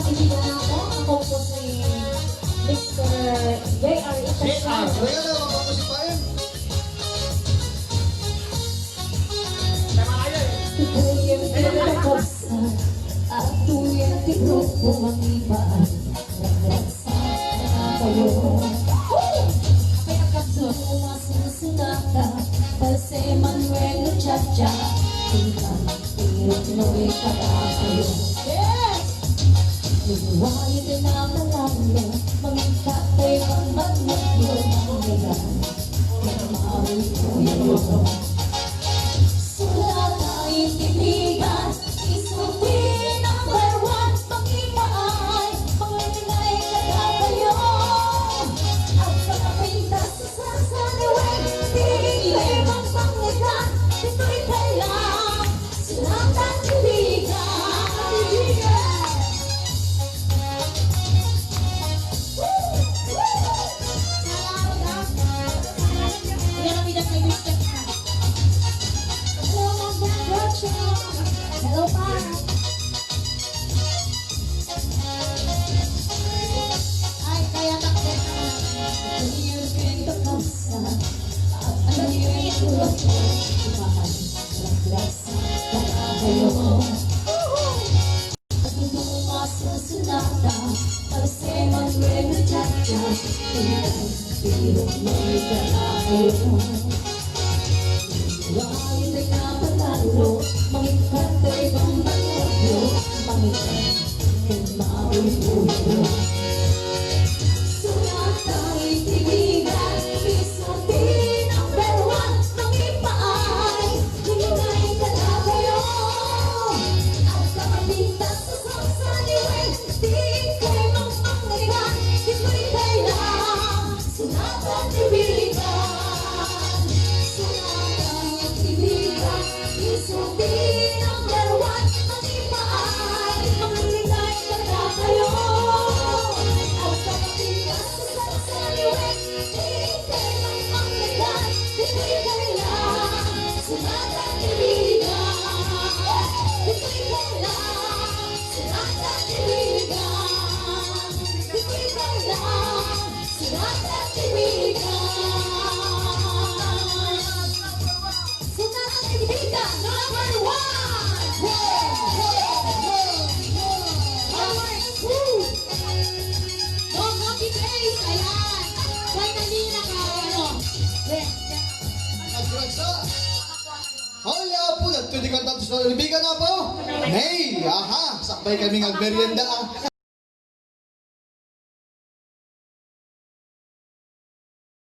kaibigan ako. Ako po si Mr. J.R. Itasyon. Kaya na, makapasipayan. Tutuyin pinagkakasa at tuwing grupo manibaan. Naglasan na kayo. Pinagkatumas na sunata kasi Manuel Chacha. Pinoy para kayo. Yes! Luwayo din na malalo, magkatay ang magmagyo ng nilang. Pinamawin ko yun. Sulat ay tinigan, isuti number 1, pangingay, pangingay kada kayo. At pagkapintas sa sasaniwin, tingin ang pangilan, dito'y kailang. Sulat at tinigan, tinigan. Hello, pa. Ay, kaya takot na. Ito yung pagkakasa. At ano yung tulog ko? Imahan, laglasa, para kayo. At tutumas na sunata, kasi Manuel Chacha. Pinoy para kayo. Wahid ay napatalo, mangikatay bang magpagyo, pangitan, kung mauulo. Sulat ay tinigan, isuti number 1, mangipaay, hingay ka na kayo. At kapapintas sa sasaniwin, di kayo magpangaligan, di ko'y kailang. Sulat at tinigan. Isuti number 1, mangipaay, mangiligay kada kayo. At kapatigas sa sasaliwin, di kayo magpanglagan, di ko'y kailang. Sulat at ibigan, di ko'y kailang. Sulat at ibigan, di ko'y kailang. Sulat at ibigan. Number 1! Don't happy face! Ayan! Kaya kanina ka, ano? Nagragsa. Hala po, nagtuloy ka tapos na libigan na po. Hey, aha, sakbay kaming agmerienda.